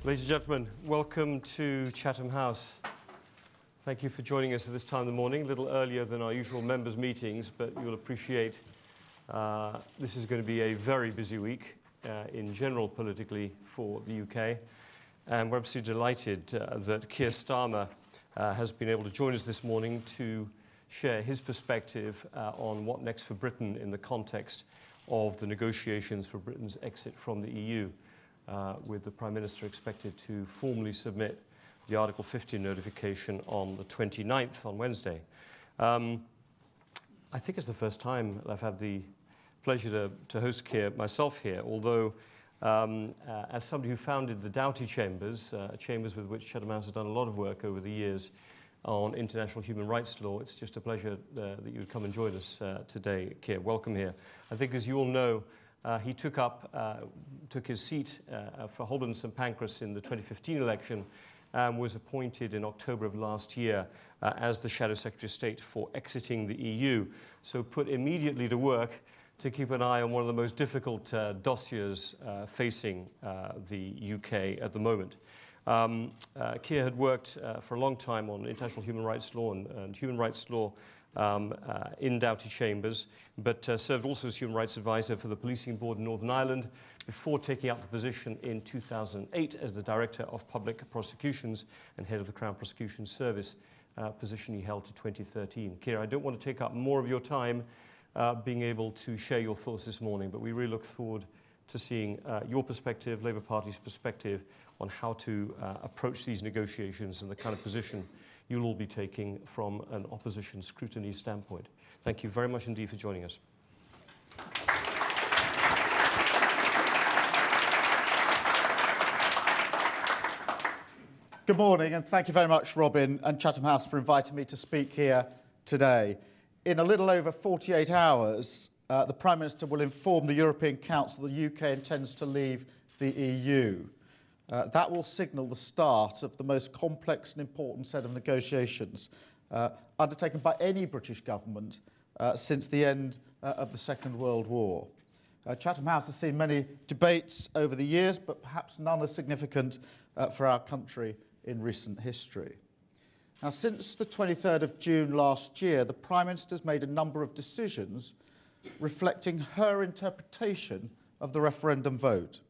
Ladies and gentlemen, welcome to Chatham House. Thank you for joining us at this time of the morning, a little earlier than our usual members' meetings, but you'll appreciate this is going to be a very busy week in general politically for the UK. And we're absolutely delighted that Keir Starmer has been able to join us this morning to share his perspective on what next for Britain in the context of the negotiations for Britain's exit from the EU. With the Prime Minister expected to formally submit the Article 50 notification on the 29th, on Wednesday. I think it's the first time I've had the pleasure to host Keir myself here, although as somebody who founded the Doughty Chambers, chambers with which Chatham House has done a lot of work over the years on international human rights law, it's just a pleasure that you would come and join us today, Keir. Welcome here. I think, as you all know, he took his seat for Holborn and St Pancras in the 2015 election and was appointed in October of last year as the Shadow Secretary of State for exiting the EU. So put immediately to work to keep an eye on one of the most difficult dossiers facing the UK at the moment. Keir had worked for a long time on international human rights law and human rights law in Doughty Chambers, but served also as Human Rights Advisor for the Policing Board in Northern Ireland before taking up the position in 2008 as the Director of Public Prosecutions and Head of the Crown Prosecution Service, position he held to 2013. Keir, I don't want to take up more of your time being able to share your thoughts this morning, but we really look forward to seeing your perspective, Labour Party's perspective on how to approach these negotiations and the kind of position you'll all be taking from an opposition scrutiny standpoint. Thank you very much indeed for joining us. Good morning, and thank you very much, Robin and Chatham House, for inviting me to speak here today. In a little over 48 hours, the Prime Minister will inform the European Council the UK intends to leave the EU. That will signal the start of the most complex and important set of negotiations undertaken by any British government since the end of the Second World War. Chatham House has seen many debates over the years, but perhaps none as significant for our country in recent history. Now, since the 23rd of June last year, the Prime Minister has made a number of decisions reflecting her interpretation of the referendum vote.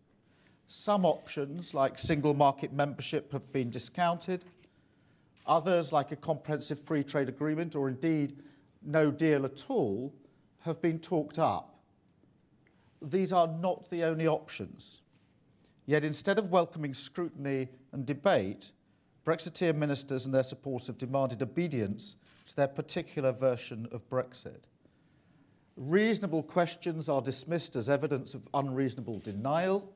Some options, like single market membership, have been discounted. Others, like a comprehensive free trade agreement or indeed no deal at all, have been talked up. These are not the only options. Yet instead of welcoming scrutiny and debate, Brexiteer ministers and their supporters have demanded obedience to their particular version of Brexit. Reasonable questions are dismissed as evidence of unreasonable denial.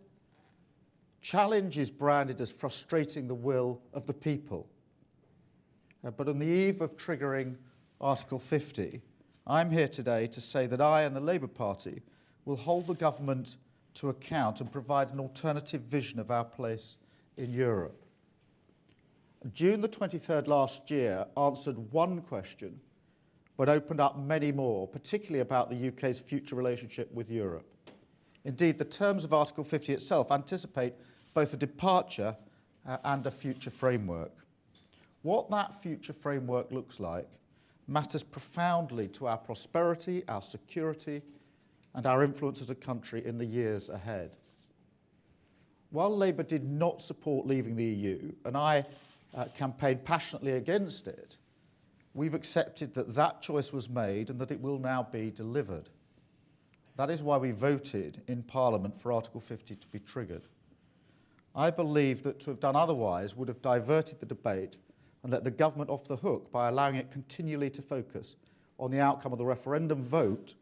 Challenge is branded as frustrating the will of the people. But on the eve of triggering Article 50, I'm here today to say that I and the Labour Party will hold the government to account and provide an alternative vision of our place in Europe. June the 23rd last year answered one question, but opened up many more, particularly about the UK's future relationship with Europe. Indeed, the terms of Article 50 itself anticipate both a departure and a future framework. What that future framework looks like matters profoundly to our prosperity, our security, and our influence as a country in the years ahead. While Labour did not support leaving the EU, and I campaigned passionately against it, we've accepted that that choice was made and that it will now be delivered. That is why we voted in Parliament for Article 50 to be triggered. I believe that to have done otherwise would have diverted the debate and let the government off the hook by allowing it continually to focus on the outcome of the referendum vote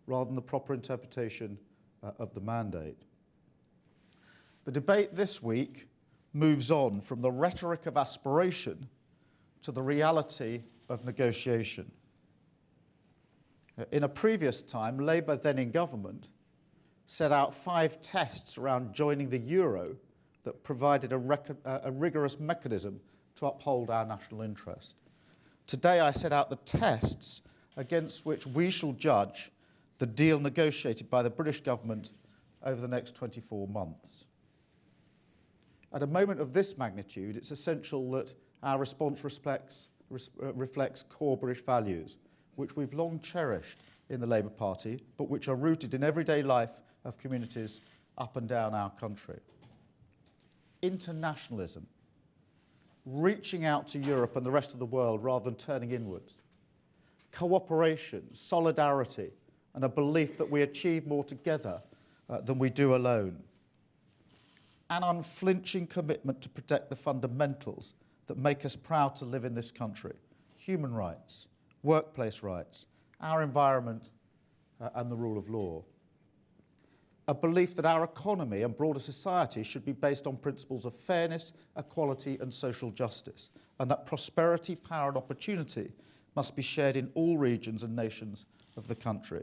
rather than the proper interpretation of the mandate. The debate this week moves on from the rhetoric of aspiration to the reality of negotiation. In a previous time, Labour, then in government, set out 5 tests around joining the euro that provided a rigorous mechanism to uphold our national interest. Today I set out the tests against which we shall judge the deal negotiated by the British government over the next 24 months. At a moment of this magnitude, it's essential that our response reflects core British values, which we've long cherished in the Labour Party, but which are rooted in everyday life of communities up and down our country. Internationalism, reaching out to Europe and the rest of the world rather than turning inwards. Cooperation, solidarity, and a belief that we achieve more together than we do alone. An unflinching commitment to protect the fundamentals that make us proud to live in this country. Human rights, workplace rights, our environment, and the rule of law. A belief that our economy and broader society should be based on principles of fairness, equality, and social justice, and that prosperity, power, and opportunity must be shared in all regions and nations of the country.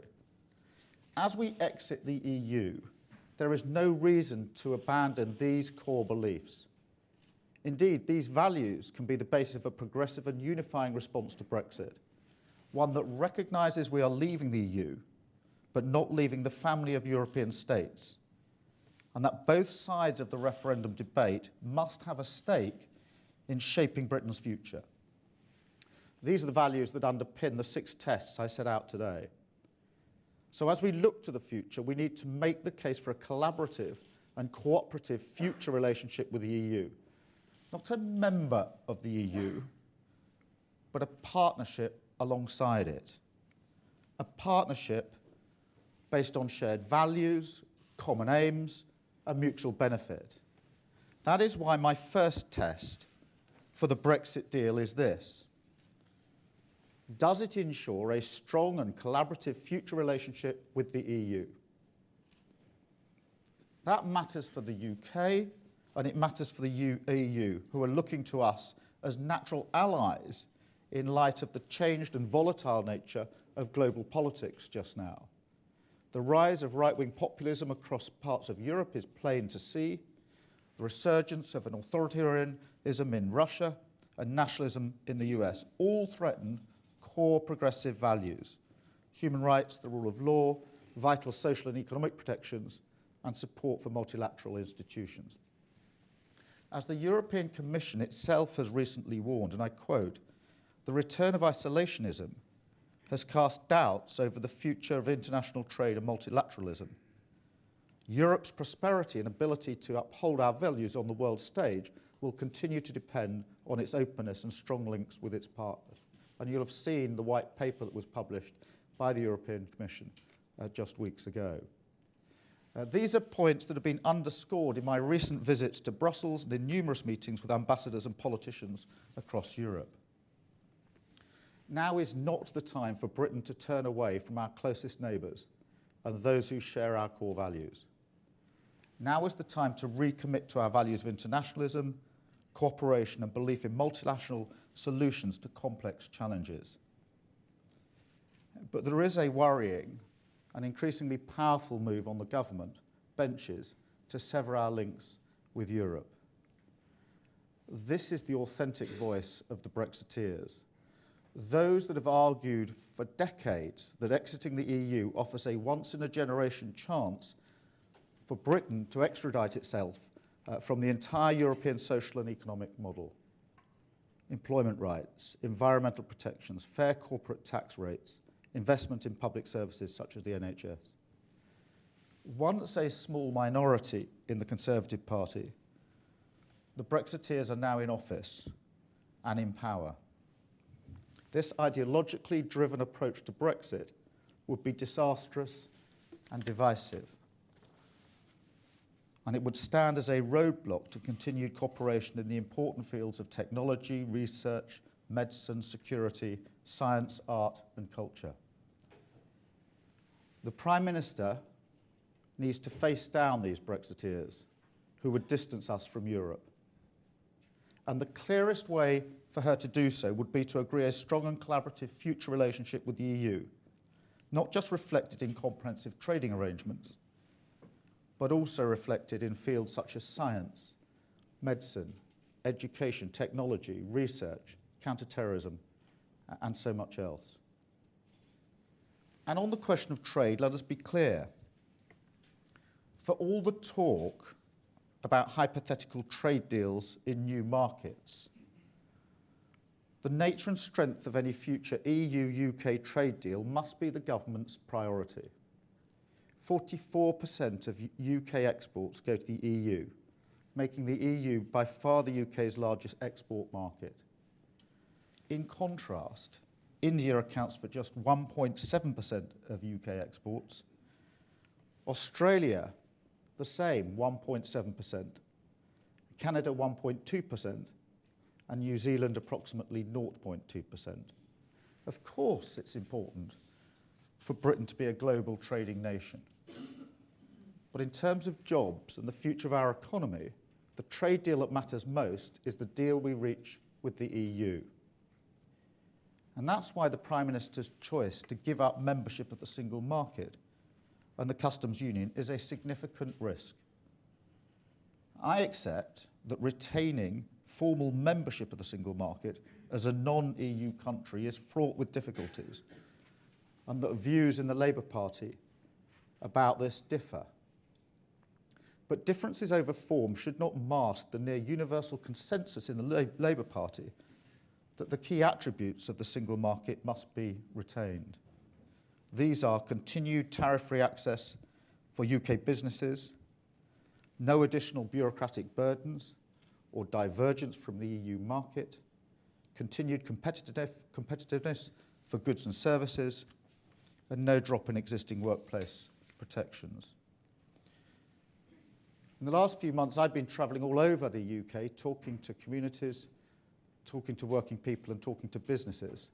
As we exit the EU, there is no reason to abandon these core beliefs. Indeed, these values can be the basis of a progressive and unifying response to Brexit, one that recognises we are leaving the EU, but not leaving the family of European states, and that both sides of the referendum debate must have a stake in shaping Britain's future. These are the values that underpin the 6 tests I set out today. So as we look to the future, we need to make the case for a collaborative and cooperative future relationship with the EU. Not a member of the EU, but a partnership alongside it. A partnership based on shared values, common aims, and mutual benefit. That is why my first test for the Brexit deal is this. Does it ensure a strong and collaborative future relationship with the EU? That matters for the UK, and it matters for the EU, who are looking to us as natural allies in light of the changed and volatile nature of global politics just now. The rise of right-wing populism across parts of Europe is plain to see. The resurgence of an authoritarianism in Russia and nationalism in the US all threaten core progressive values: human rights, the rule of law, vital social and economic protections, and support for multilateral institutions. As the European Commission itself has recently warned, and I quote, "The return of isolationism has cast doubts over the future of international trade and multilateralism. Europe's prosperity and ability to uphold our values on the world stage will continue to depend on its openness and strong links with its partners." And you'll have seen the white paper that was published by the European Commission just weeks ago. These are points that have been underscored in my recent visits to Brussels and in numerous meetings with ambassadors and politicians across Europe. Now is not the time for Britain to turn away from our closest neighbours and those who share our core values. Now is the time to recommit to our values of internationalism, cooperation, and belief in multilateral solutions to complex challenges. But there is a worrying and increasingly powerful move on the government benches to sever our links with Europe. This is the authentic voice of the Brexiteers. Those that have argued for decades that exiting the EU offers a once-in-a-generation chance for Britain to extradite itself from the entire European social and economic model. Employment rights, environmental protections, fair corporate tax rates, investment in public services such as the NHS. Once a small minority in the Conservative Party, the Brexiteers are now in office and in power. This ideologically driven approach to Brexit would be disastrous and divisive. And it would stand as a roadblock to continued cooperation in the important fields of technology, research, medicine, security, science, art, and culture. The Prime Minister needs to face down these Brexiteers who would distance us from Europe. And the clearest way for her to do so would be to agree a strong and collaborative future relationship with the EU, not just reflected in comprehensive trading arrangements, but also reflected in fields such as science, medicine, education, technology, research, counter-terrorism, and so much else. And on the question of trade, let us be clear. For all the talk about hypothetical trade deals in new markets. The nature and strength of any future EU-UK trade deal must be the government's priority. 44% of UK exports go to the EU, making the EU by far the UK's largest export market. In contrast, India accounts for just 1.7% of UK exports. Australia, the same, 1.7%. Canada, 1.2%. And New Zealand, approximately 0.2%. Of course, it's important for Britain to be a global trading nation. But in terms of jobs and the future of our economy, the trade deal that matters most is the deal we reach with the EU. And that's why the Prime Minister's choice to give up membership of the single market and the customs union is a significant risk. I accept that retaining formal membership of the single market as a non-EU country is fraught with difficulties, and that views in the Labour Party about this differ. But differences over form should not mask the near universal consensus in the Labour Party that the key attributes of the single market must be retained. These are continued tariff-free access for UK businesses, no additional bureaucratic burdens or divergence from the EU market, continued competitiveness for goods and services, and no drop in existing workplace protections. In the last few months, I've been travelling all over the UK, talking to communities, talking to working people, and talking to businesses.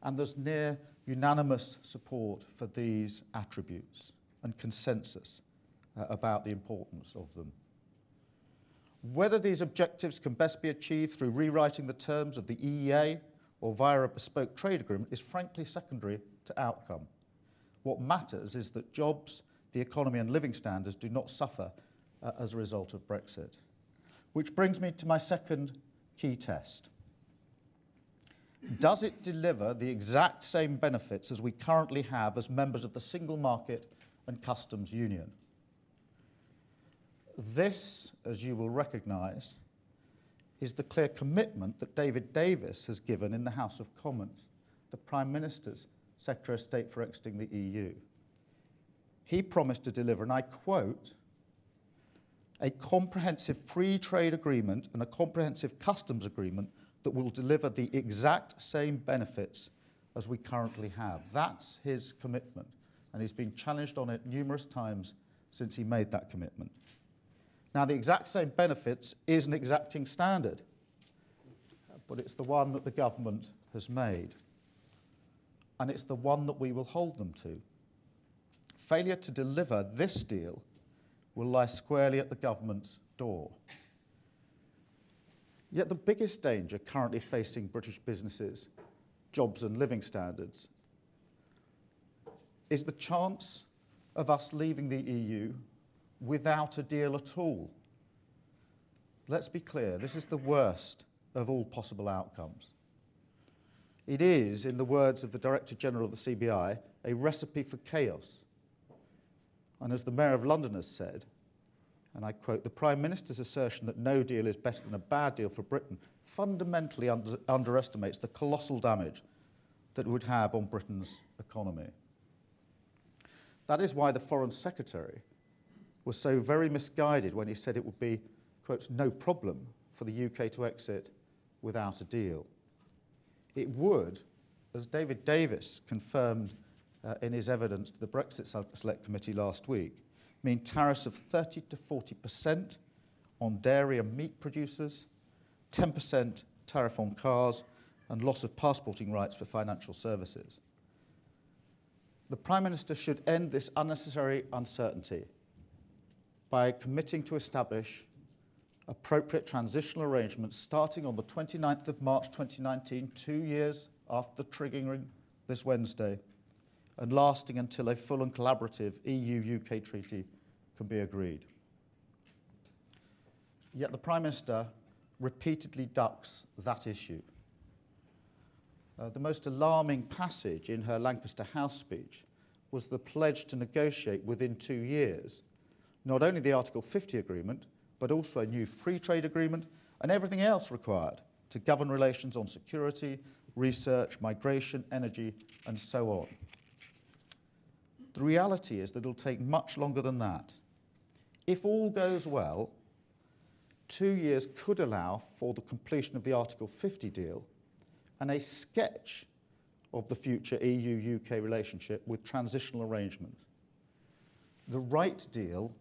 And there's near unanimous support for these attributes and consensus about the importance of them. Whether these objectives can best be achieved through rewriting the terms of the EEA or via a bespoke trade agreement is frankly secondary to outcome. What matters is that jobs, the economy and living standards do not suffer as a result of Brexit. Which brings me to my second key test. Does it deliver the exact same benefits as we currently have as members of the single market and customs union? This, as you will recognise, is the clear commitment that David Davis has given in the House of Commons, the Prime Minister's Secretary of State for exiting the EU. He promised to deliver, and I quote, a comprehensive free trade agreement and a comprehensive customs agreement that will deliver the exact same benefits as we currently have. That's his commitment, and he's been challenged on it numerous times since he made that commitment. Now, the exact same benefits is an exacting standard, but it's the one that the government has made, and it's the one that we will hold them to. Failure to deliver this deal will lie squarely at the government's door. Yet the biggest danger currently facing British businesses, jobs and living standards is the chance of us leaving the EU without a deal at all. Let's be clear, this is the worst of all possible outcomes. It is, in the words of the Director General of the CBI, a recipe for chaos. And as the Mayor of London has said, and I quote, the Prime Minister's assertion that no deal is better than a bad deal for Britain fundamentally underestimates the colossal damage that it would have on Britain's economy. That is why the Foreign Secretary was so very misguided when he said it would be, quote, no problem for the UK to exit without a deal. It would, as David Davis confirmed in his evidence to the Brexit Select Committee last week, mean tariffs of 30 to 40% on dairy and meat producers, 10% tariff on cars, and loss of passporting rights for financial services. The Prime Minister should end this unnecessary uncertainty by committing to establish appropriate transitional arrangements starting on the 29th of March 2019, 2 years after the triggering this Wednesday, and lasting until a full and collaborative EU-UK treaty can be agreed. Yet the Prime Minister repeatedly ducks that issue. The most alarming passage in her Lancaster House speech was the pledge to negotiate within 2 years not only the Article 50 agreement, but also a new free trade agreement and everything else required to govern relations on security, research, migration, energy, and so on. The reality is that it'll take much longer than that. If all goes well, 2 years could allow for the completion of the Article 50 deal and a sketch of the future EU-UK relationship with transitional arrangement. The right deal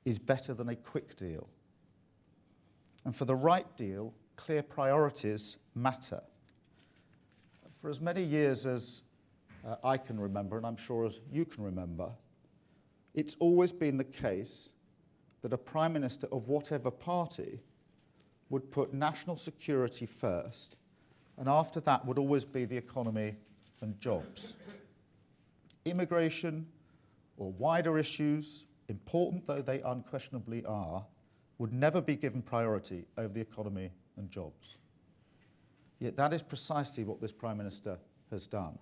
is better than a quick deal. And for the right deal, clear priorities matter. For as many years as I can remember, and I'm sure as you can remember, it's always been the case that a Prime Minister of whatever party would put national security first, and after that would always be the economy and jobs. Immigration or wider issues, important though they unquestionably are, would never be given priority over the economy and jobs. Yet that is precisely what this Prime Minister has done.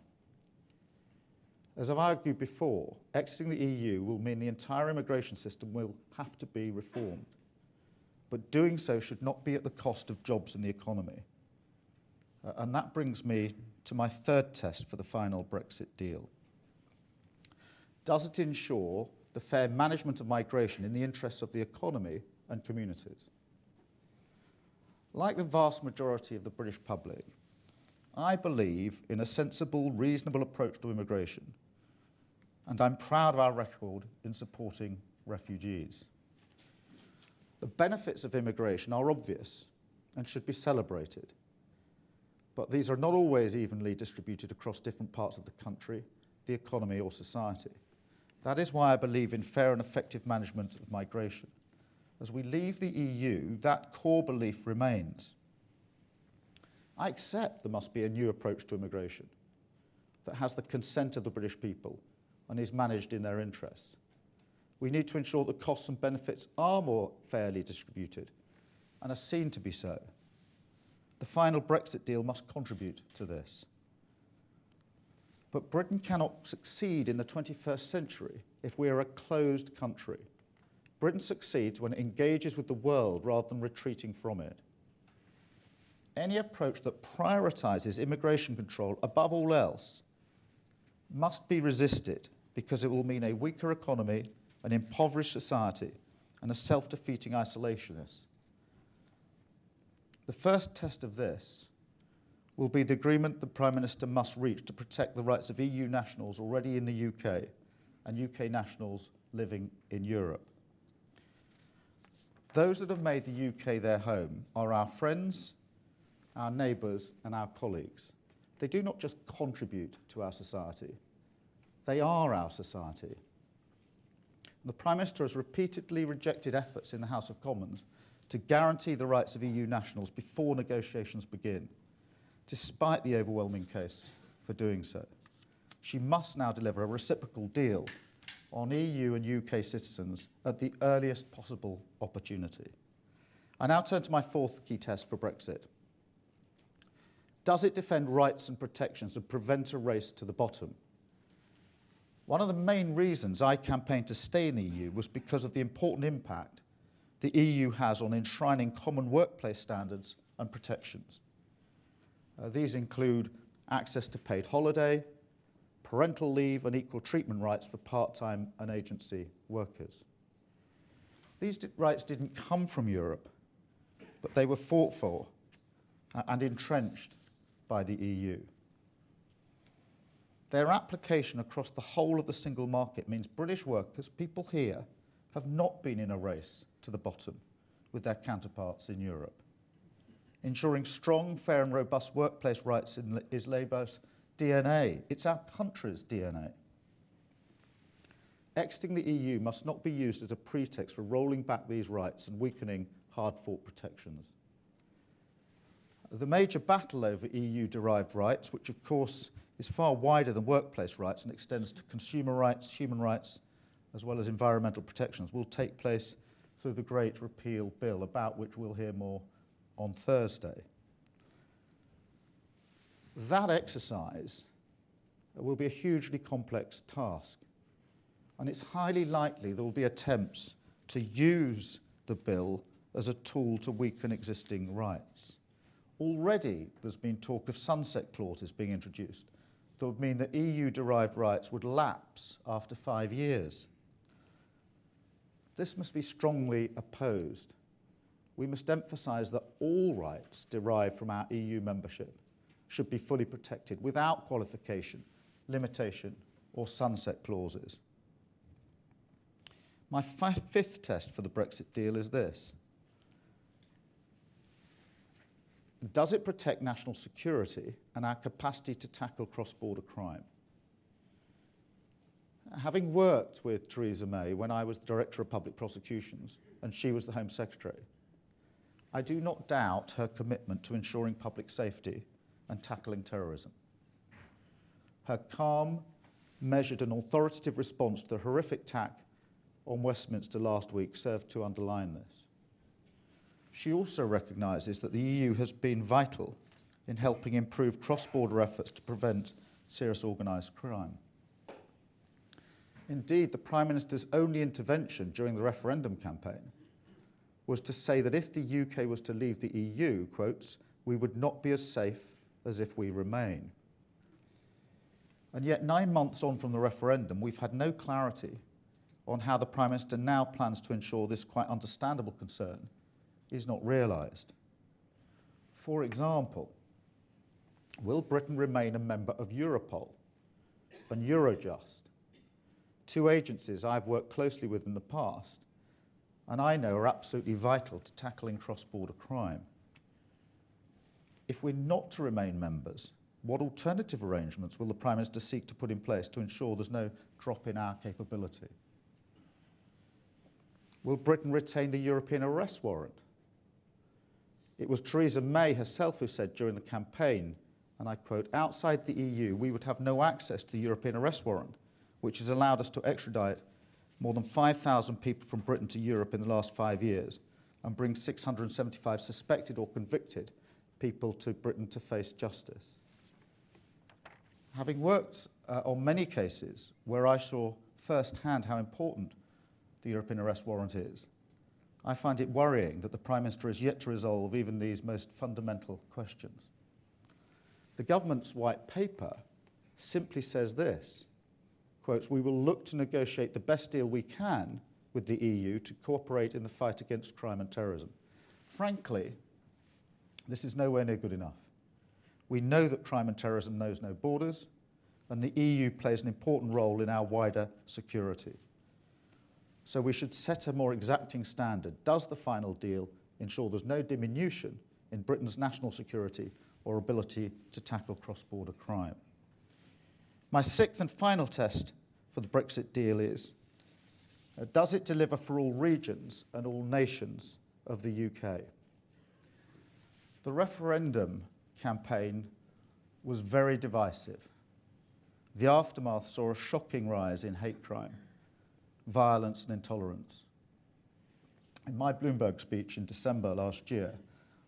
As I've argued before, exiting the EU will mean the entire immigration system will have to be reformed. But doing so should not be at the cost of jobs and the economy. And that brings me to my third test for the final Brexit deal. Does it ensure the fair management of migration in the interests of the economy and communities? Like the vast majority of the British public, I believe in a sensible, reasonable approach to immigration, and I'm proud of our record in supporting refugees. The benefits of immigration are obvious and should be celebrated, but these are not always evenly distributed across different parts of the country, the economy, or society. That is why I believe in fair and effective management of migration. As we leave the EU, that core belief remains. I accept there must be a new approach to immigration that has the consent of the British people and is managed in their interests. We need to ensure that costs and benefits are more fairly distributed and are seen to be so. The final Brexit deal must contribute to this. But Britain cannot succeed in the 21st century if we are a closed country. Britain succeeds when it engages with the world rather than retreating from it. Any approach that prioritises immigration control above all else must be resisted because it will mean a weaker economy, an impoverished society, and a self-defeating isolationist. The first test of this will be the agreement the Prime Minister must reach to protect the rights of EU nationals already in the UK and UK nationals living in Europe. Those that have made the UK their home are our friends, our neighbours, and our colleagues. They do not just contribute to our society, they are our society. The Prime Minister has repeatedly rejected efforts in the House of Commons to guarantee the rights of EU nationals before negotiations begin, despite the overwhelming case for doing so. She must now deliver a reciprocal deal on EU and UK citizens at the earliest possible opportunity. I now turn to my fourth key test for Brexit. Does it defend rights and protections and prevent a race to the bottom? One of the main reasons I campaigned to stay in the EU was because of the important impact the EU has on enshrining common workplace standards and protections. These include access to paid holiday, parental leave, and equal treatment rights for part-time and agency workers. These rights didn't come from Europe, but they were fought for and entrenched by the EU. Their application across the whole of the single market means British workers, people here, have not been in a race to the bottom with their counterparts in Europe. Ensuring strong, fair and robust workplace rights is Labour's DNA. It's our country's DNA. Exiting the EU must not be used as a pretext for rolling back these rights and weakening hard-fought protections. The major battle over EU-derived rights, which of course is far wider than workplace rights and extends to consumer rights, human rights, as well as environmental protections, will take place through the Great Repeal Bill, about which we'll hear more on Thursday. That exercise will be a hugely complex task, and it's highly likely there will be attempts to use the bill as a tool to weaken existing rights. Already there's been talk of sunset clauses being introduced that would mean that EU-derived rights would lapse after 5 years. This must be strongly opposed. We must emphasise that all rights derived from our EU membership should be fully protected without qualification, limitation, or sunset clauses. My fifth test for the Brexit deal is this. Does it protect national security and our capacity to tackle cross-border crime? Having worked with Theresa May when I was the Director of Public Prosecutions and she was the Home Secretary, I do not doubt her commitment to ensuring public safety and tackling terrorism. Her calm, measured and authoritative response to the horrific attack on Westminster last week served to underline this. She also recognises that the EU has been vital in helping improve cross-border efforts to prevent serious organised crime. Indeed, the Prime Minister's only intervention during the referendum campaign was to say that if the UK was to leave the EU, quotes, we would not be as safe as if we remain. And yet 9 months on from the referendum, we've had no clarity on how the Prime Minister now plans to ensure this quite understandable concern is not realised. For example, will Britain remain a member of Europol and Eurojust, two agencies I've worked closely with in the past and I know are absolutely vital to tackling cross-border crime? If we're not to remain members, what alternative arrangements will the Prime Minister seek to put in place to ensure there's no drop in our capability? Will Britain retain the European arrest warrant? It was Theresa May herself who said during the campaign, and I quote, outside the EU, we would have no access to the European arrest warrant, which has allowed us to extradite more than 5,000 people from Britain to Europe in the last 5 years and bring 675 suspected or convicted people to Britain to face justice. Having worked on many cases where I saw firsthand how important the European arrest warrant is, I find it worrying that the Prime Minister has yet to resolve even these most fundamental questions. The government's white paper simply says this, quotes, we will look to negotiate the best deal we can with the EU to cooperate in the fight against crime and terrorism. Frankly, this is nowhere near good enough. We know that crime and terrorism knows no borders, and the EU plays an important role in our wider security. So we should set a more exacting standard. Does the final deal ensure there's no diminution in Britain's national security or ability to tackle cross-border crime? My sixth and final test for the Brexit deal is, does it deliver for all regions and all nations of the UK? The referendum campaign was very divisive. The aftermath saw a shocking rise in hate crime, violence and intolerance. In my Bloomberg speech in December last year,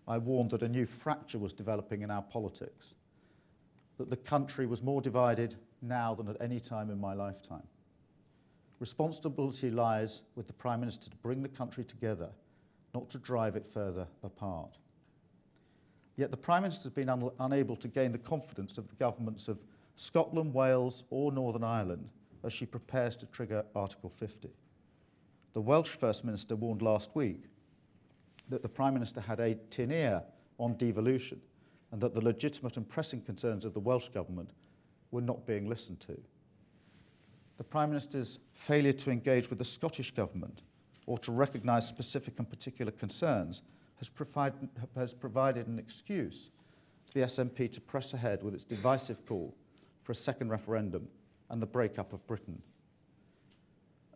I warned that a new fracture was developing in our politics, that the country was more divided now than at any time in my lifetime. Responsibility lies with the Prime Minister to bring the country together, not to drive it further apart. Yet the Prime Minister has been unable to gain the confidence of the governments of Scotland, Wales or Northern Ireland as she prepares to trigger Article 50. The Welsh First Minister warned last week that the Prime Minister had a tin ear on devolution and that the legitimate and pressing concerns of the Welsh Government were not being listened to. The Prime Minister's failure to engage with the Scottish Government or to recognise specific and particular concerns has provided an excuse to the SNP to press ahead with its divisive call for a second referendum and the breakup of Britain.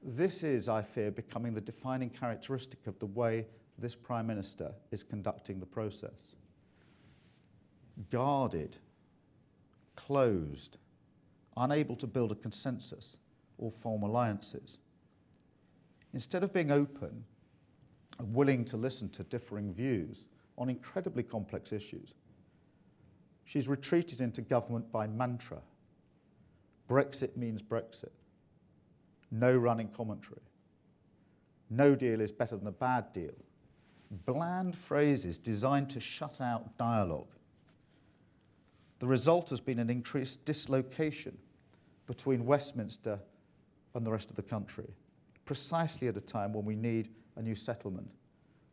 This is, I fear, becoming the defining characteristic of the way this Prime Minister is conducting the process. Guarded, closed, unable to build a consensus or form alliances. Instead of being open and willing to listen to differing views on incredibly complex issues, she's retreated into government by mantra. Brexit means Brexit. No running commentary. No deal is better than a bad deal. bland phrases designed to shut out dialogue. The result has been an increased dislocation between Westminster and the rest of the country, precisely at a time when we need a new settlement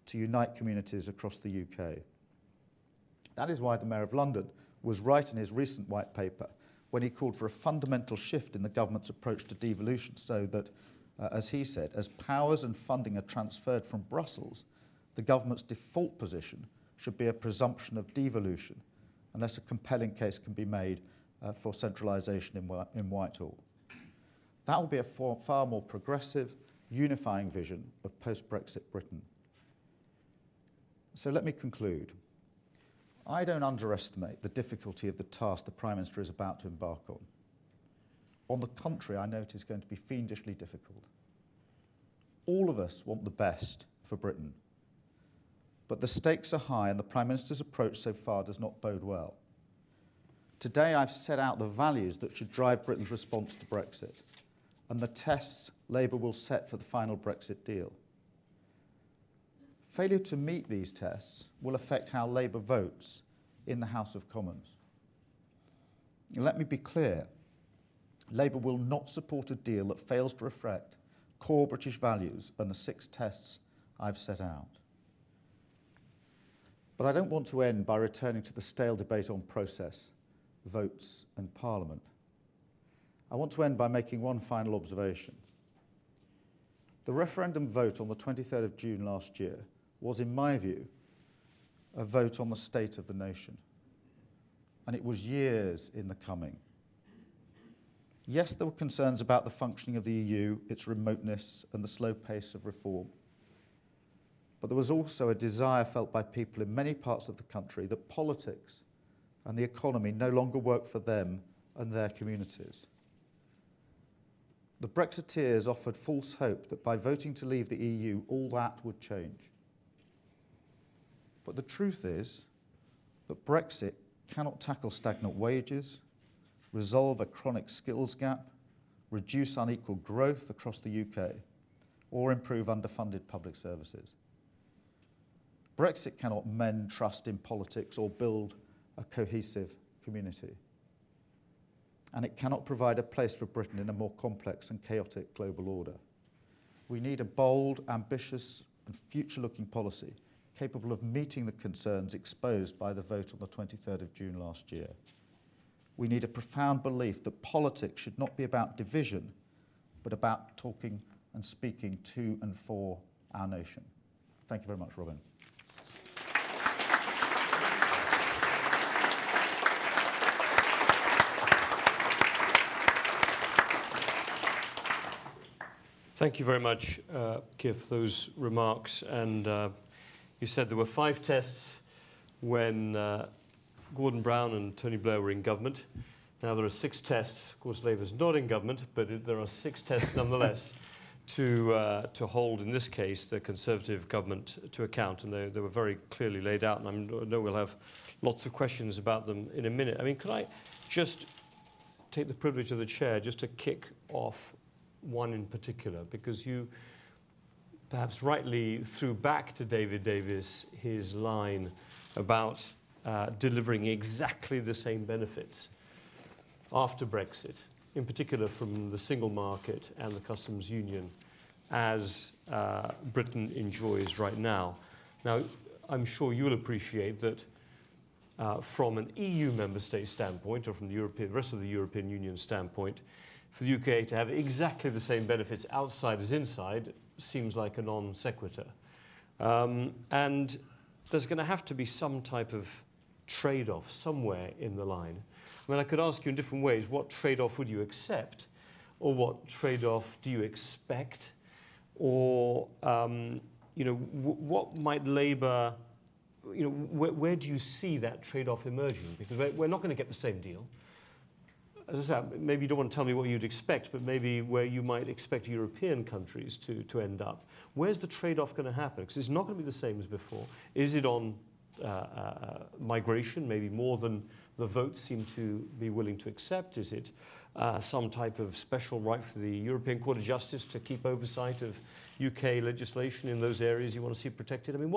to unite communities across the UK. That is why the Mayor of London was right in his recent white paper when he called for a fundamental shift in the government's approach to devolution so that, as he said, as powers and funding are transferred from Brussels, the government's default position should be a presumption of devolution unless a compelling case can be made for centralisation in Whitehall. That will be a far more progressive, unifying vision of post-Brexit Britain. So let me conclude. I don't underestimate the difficulty of the task the Prime Minister is about to embark on. On the contrary, I know it is going to be fiendishly difficult. All of us want the best for Britain, but the stakes are high and the Prime Minister's approach so far does not bode well. Today I've set out the values that should drive Britain's response to Brexit and the tests Labour will set for the final Brexit deal. Failure to meet these tests will affect how Labour votes in the House of Commons. Let me be clear, Labour will not support a deal that fails to reflect core British values and the 6 tests I've set out. But I don't want to end by returning to the stale debate on process, votes and Parliament. I want to end by making one final observation. The referendum vote on the 23rd of June last year was, in my view, a vote on the state of the nation. And it was years in the coming. Yes, there were concerns about the functioning of the EU, its remoteness, and the slow pace of reform. But there was also a desire felt by people in many parts of the country that politics and the economy no longer work for them and their communities. The Brexiteers offered false hope that by voting to leave the EU, all that would change. But the truth is that Brexit cannot tackle stagnant wages, resolve a chronic skills gap, reduce unequal growth across the UK, or improve underfunded public services. Brexit cannot mend trust in politics or build a cohesive community. And it cannot provide a place for Britain in a more complex and chaotic global order. We need a bold, ambitious and future-looking policy capable of meeting the concerns exposed by the vote on the 23rd of June last year. We need a profound belief that politics should not be about division, but about talking and speaking to and for our nation. Thank you very much, Robin. Thank you very much, Keir, for those remarks. And you said there were 5 tests when Gordon Brown and Tony Blair were in government. Now there are 6 tests. Of course, Labour's not in government, but there are 6 tests nonetheless to hold, in this case, the Conservative government to account. And they were very clearly laid out, and I know we'll have lots of questions about them in a minute. I mean, could I just take the privilege of the chair just to kick off one in particular, because you perhaps rightly threw back to David Davis his line about delivering exactly the same benefits after Brexit, in particular from the single market and the customs union, as Britain enjoys right now. Now, I'm sure you'll appreciate that from an EU member state standpoint, or from the rest of the European Union standpoint, for the UK to have exactly the same benefits outside as inside seems like a non sequitur. And there's going to have to be some type of trade-off somewhere in the line. I mean, I could ask you in different ways, what trade-off would you accept? Or what trade-off do you expect? Or, what might Labour, where do you see that trade-off emerging? Because we're not going to get the same deal. As I said, maybe you don't want to tell me what you'd expect, but maybe where you might expect European countries to end up. Where's the trade-off going to happen? Because it's not going to be the same as before. Is it on migration, maybe more than the votes seem to be willing to accept? Is it some type of special right for the European Court of Justice to keep oversight of UK legislation in those areas you want to see protected? I mean,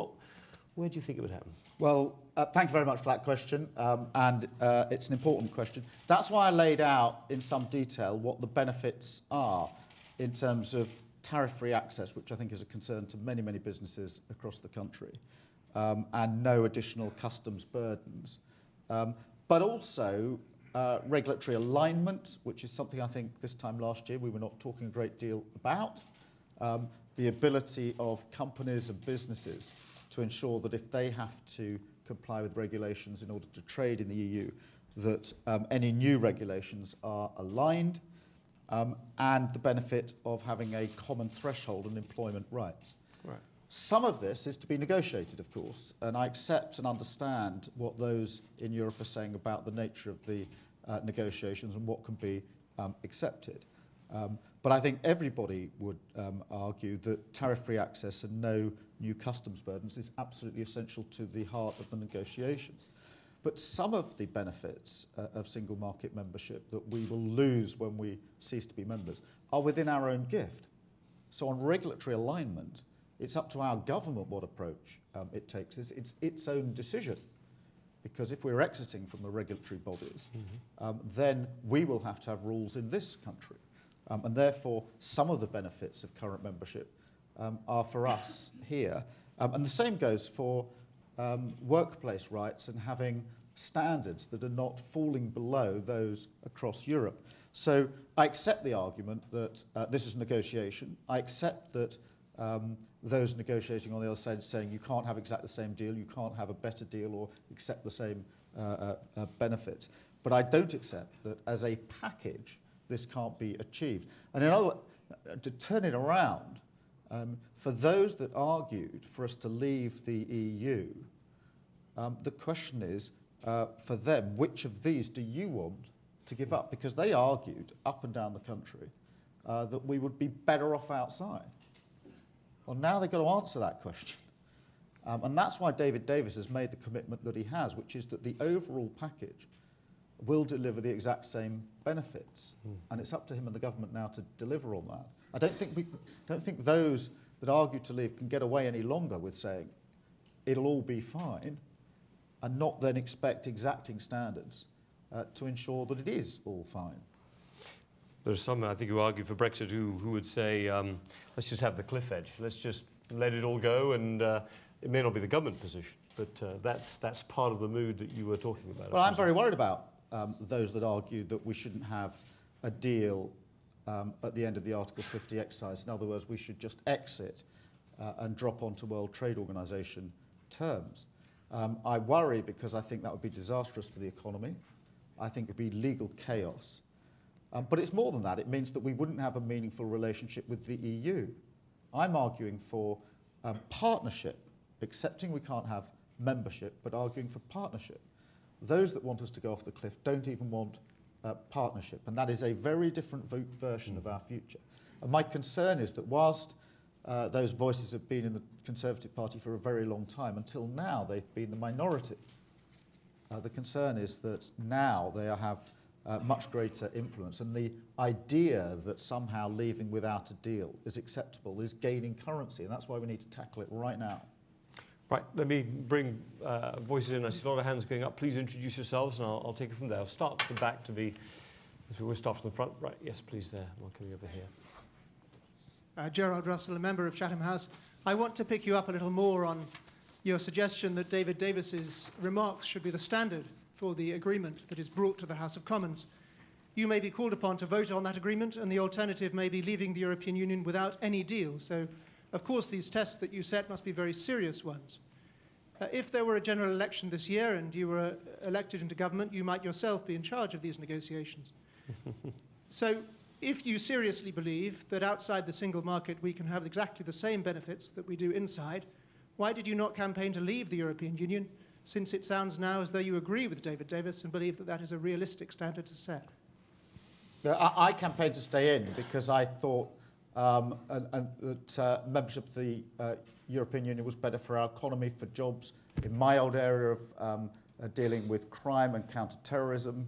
where do you think it would happen? Well, thank you very much for that question, and it's an important question. That's why I laid out in some detail what the benefits are in terms of tariff-free access, which I think is a concern to many, many businesses across the country, and no additional customs burdens. But also regulatory alignment, which is something I think this time last year we were not talking a great deal about. The ability of companies and businesses to ensure that if they have to comply with regulations in order to trade in the EU, that any new regulations are aligned, and the benefit of having a common threshold on employment rights. Right. Some of this is to be negotiated, of course, and I accept and understand what those in Europe are saying about the nature of the negotiations and what can be accepted. But I think everybody would argue that tariff-free access and no new customs burdens is absolutely essential to the heart of the negotiations. But some of the benefits of single market membership that we will lose when we cease to be members are within our own gift. So on regulatory alignment, it's up to our government what approach it takes. It's its own decision. Because if we're exiting from the regulatory bodies, then we will have to have rules in this country. And therefore, some of the benefits of current membership are for us here. And the same goes for workplace rights and having standards that are not falling below those across Europe. So I accept the argument that this is negotiation. I accept that those negotiating on the other side are saying you can't have exactly the same deal, you can't have a better deal or accept the same benefits. But I don't accept that as a package this can't be achieved. And in other words, to turn it around, for those that argued for us to leave the EU, the question is, for them, which of these do you want to give up? Because they argued up and down the country that we would be better off outside. Well, now they've got to answer that question. And that's why David Davis has made the commitment that he has, which is that the overall package will deliver the exact same benefits. And it's up to him and the government now to deliver on that. I don't think those that argue to leave can get away any longer with saying it'll all be fine and not then expect exacting standards to ensure that it is all fine. There's some, I think, who argue for Brexit who would say, let's just have the cliff edge. Let's just let it all go, and it may not be the government position, but that's part of the mood that you were talking about. Well, I'm very worried about those that argue that we shouldn't have a deal at the end of the Article 50 exercise. In other words, we should just exit and drop onto World Trade Organization terms. I worry because I think that would be disastrous for the economy. I think it would be legal chaos. But it's more than that. It means that we wouldn't have a meaningful relationship with the EU. I'm arguing for partnership, accepting we can't have membership, but arguing for partnership. Those that want us to go off the cliff don't even want partnership, and that is a very different version of our future. And my concern is that whilst those voices have been in the Conservative Party for a very long time, until now they've been the minority. The concern is that now they have much greater influence, and the idea that somehow leaving without a deal is acceptable is gaining currency, and that's why we need to tackle it right now. Right, let me bring voices in. I see a lot of hands going up. Please introduce yourselves, and I'll take it from there. I'll start to the back to be, we'll start from the front. Right, yes, please, there. One coming over here. Gerard Russell, a member of Chatham House. I want to pick you up a little more on your suggestion that David Davis's remarks should be the standard for the agreement that is brought to the House of Commons. You may be called upon to vote on that agreement, and the alternative may be leaving the European Union without any deal. So, of course, these tests that you set must be very serious ones. If there were a general election this year and you were elected into government, you might yourself be in charge of these negotiations. So, if you seriously believe that outside the single market we can have exactly the same benefits that we do inside, why did you not campaign to leave the European Union, since it sounds now as though you agree with David Davis and believe that that is a realistic standard to set? I campaigned to stay in because I thought and that membership of the European Union was better for our economy, for jobs, in my old area of dealing with crime and counter-terrorism,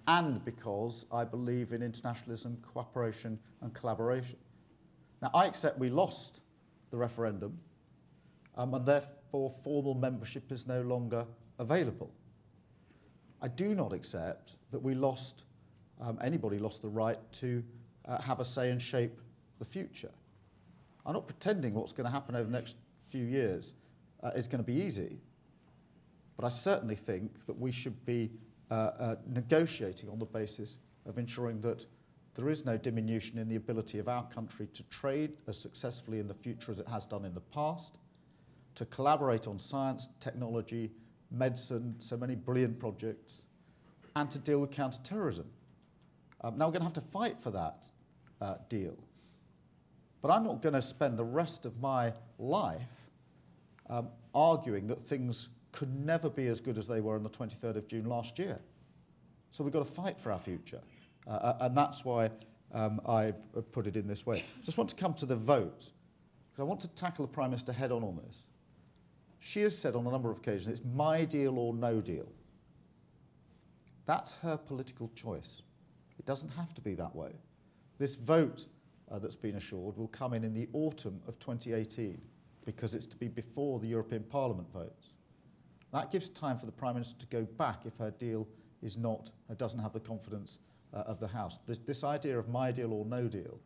and because I believe in internationalism, cooperation and collaboration. Now, I accept we lost the referendum, and therefore formal membership is no longer available. I do not accept that we lost, anybody lost the right to have a say and shape the future. I'm not pretending what's going to happen over the next few years is going to be easy, but I certainly think that we should be negotiating on the basis of ensuring that there is no diminution in the ability of our country to trade as successfully in the future as it has done in the past, to collaborate on science, technology, medicine, so many brilliant projects, and to deal with counter-terrorism. Now we're going to have to fight for that deal. But I'm not going to spend the rest of my life arguing that things could never be as good as they were on the 23rd of June last year. So we've got to fight for our future. And that's why I've put it in this way. Just want to come to the vote, because I want to tackle the Prime Minister head on this. She has said on a number of occasions, it's my deal or no deal. That's her political choice. It doesn't have to be that way. This vote that's been assured will come in the autumn of 2018, because it's to be before the European Parliament votes. That gives time for the Prime Minister to go back if her deal is not, doesn't have the confidence of the House. This idea of my deal or no deal